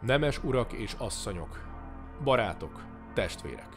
Nemes urak és asszonyok, barátok, testvérek!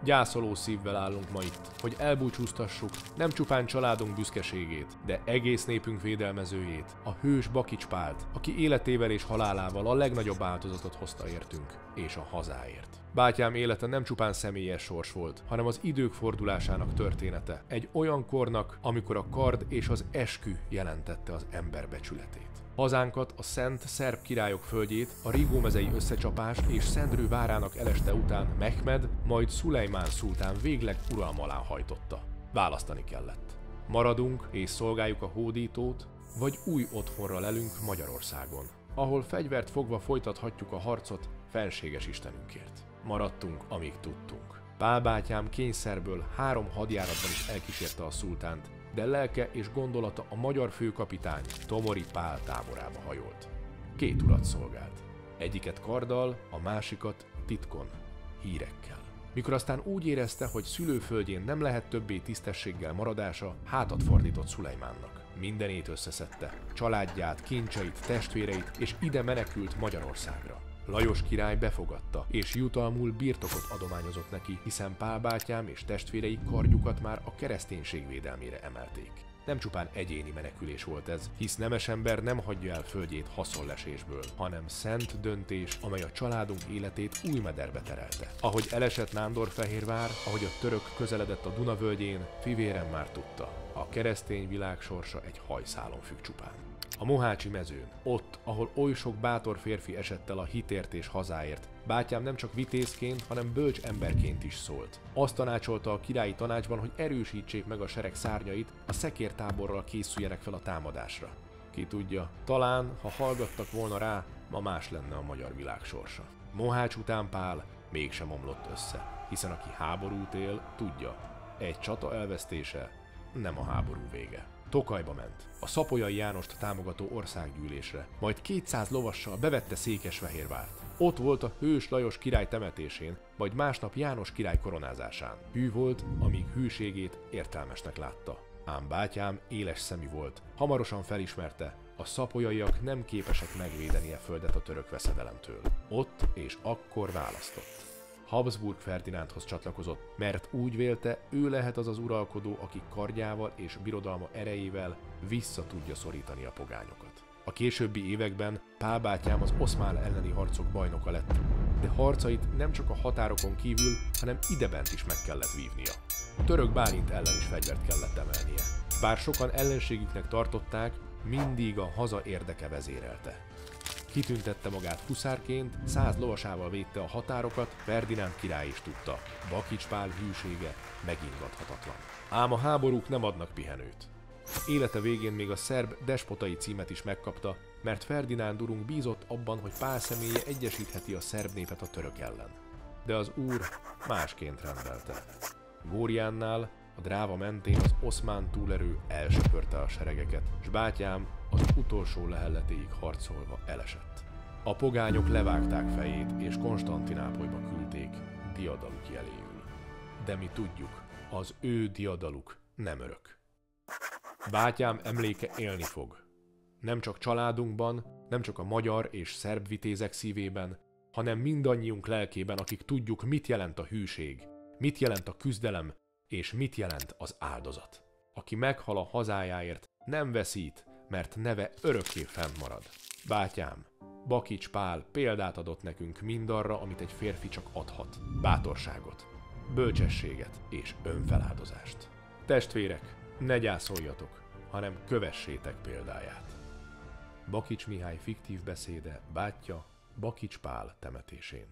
Gyászoló szívvel állunk ma itt, hogy elbúcsúztassuk nem csupán családunk büszkeségét, de egész népünk védelmezőjét, a hős Bakics Pált, aki életével és halálával a legnagyobb áldozatot hozta értünk, és a hazáért. Bátyám élete nem csupán személyes sors volt, hanem az idők fordulásának története. Egy olyan kornak, amikor a kard és az eskü jelentette az ember becsületét. Hazánkat, a szent szerb királyok földjét a Rigó-mezei összecsapás és Szendrő várának eleste után Mehmed, majd Szulejmán szultán végleg uralma alá hajtotta. Választani kellett. Maradunk és szolgáljuk a hódítót, vagy új otthonra lelünk Magyarországon, ahol fegyvert fogva folytathatjuk a harcot fenséges Istenünkért. Maradtunk, amíg tudtunk. Pál bátyám kényszerből 3 hadjáratban is elkísérte a szultánt, de lelke és gondolata a magyar főkapitány Tomori Pál táborába hajolt. 2 urat szolgált. Egyiket karddal, a másikat titkon, hírekkel. Mikor aztán úgy érezte, hogy szülőföldjén nem lehet többé tisztességgel maradása, hátat fordított Szulejmánnak. Mindenét összeszedte, családját, kincseit, testvéreit, és ide menekült Magyarországra. Lajos király befogadta, és jutalmul birtokot adományozott neki, hiszen Pál bátyám és testvérei kardjukat már a kereszténység védelmére emelték. Nem csupán egyéni menekülés volt ez, hisz nemes ember nem hagyja el földjét haszonlesésből, hanem szent döntés, amely a családunk életét új mederbe terelte. Ahogy elesett Nándorfehérvár, ahogy a török közeledett a Duna völgyén, fivérem már tudta, a keresztény világ sorsa egy hajszálon függ csupán. A Mohácsi mezőn, ott, ahol oly sok bátor férfi esett el a hitért és hazáért, bátyám nem csak vitézként, hanem bölcs emberként is szólt. Azt tanácsolta a királyi tanácsban, hogy erősítsék meg a sereg szárnyait, a szekértáborral készüljenek fel a támadásra. Ki tudja, talán, ha hallgattak volna rá, ma más lenne a magyar világ sorsa. Mohács után Pál mégsem omlott össze, hiszen aki háborút él, tudja, egy csata elvesztése nem a háború vége. Tokajba ment, a Szapolyai Jánost támogató országgyűlésre, majd 200 lovassal bevette Székesfehérvárt. Ott volt a hős Lajos király temetésén, majd másnap János király koronázásán. Hű volt, amíg hűségét értelmesnek látta. Ám bátyám éles szemű volt, hamarosan felismerte, a szapolyaiak nem képesek megvédeni a földet a török veszedelemtől. Ott és akkor választott. Habsburg Ferdinándhoz csatlakozott, mert úgy vélte, ő lehet az az uralkodó, aki kardjával és birodalma erejével vissza tudja szorítani a pogányokat. A későbbi években Pál bátyám az oszmán elleni harcok bajnoka lett, de harcait nem csak a határokon kívül, hanem idebent is meg kellett vívnia. Török Bálint ellen is fegyvert kellett emelnie. Bár sokan ellenségüknek tartották, mindig a haza érdeke vezérelte. Kitüntette magát huszárként, 100 lovasával védte a határokat, Ferdinánd király is tudta, Bakics Pál hűsége megingathatatlan. Ám a háborúk nem adnak pihenőt. Élete végén még a szerb despotai címet is megkapta, mert Ferdinánd urunk bízott abban, hogy Pál személye egyesítheti a szerb népet a török ellen. De az úr másként rendelte. Góriánnál, a Dráva mentén az oszmán túlerő elsöpörte a seregeket, s bátyám az utolsó lehelletéig harcolva elesett. A pogányok levágták fejét, és Konstantinápolyba küldték diadaluk jeléül. De mi tudjuk, az ő diadaluk nem örök. Bátyám emléke élni fog. Nem csak családunkban, nem csak a magyar és szerb vitézek szívében, hanem mindannyiunk lelkében, akik tudjuk, mit jelent a hűség, mit jelent a küzdelem, és mit jelent az áldozat. Aki meghal a hazájáért, nem veszít, mert neve örökké fennmarad. Bátyám, Bakics Pál példát adott nekünk mindarra, amit egy férfi csak adhat. Bátorságot, bölcsességet és önfeláldozást. Testvérek, ne gyászoljatok, hanem kövessétek példáját. Bakics Mihály fiktív beszéde bátyja Bakics Pál temetésén.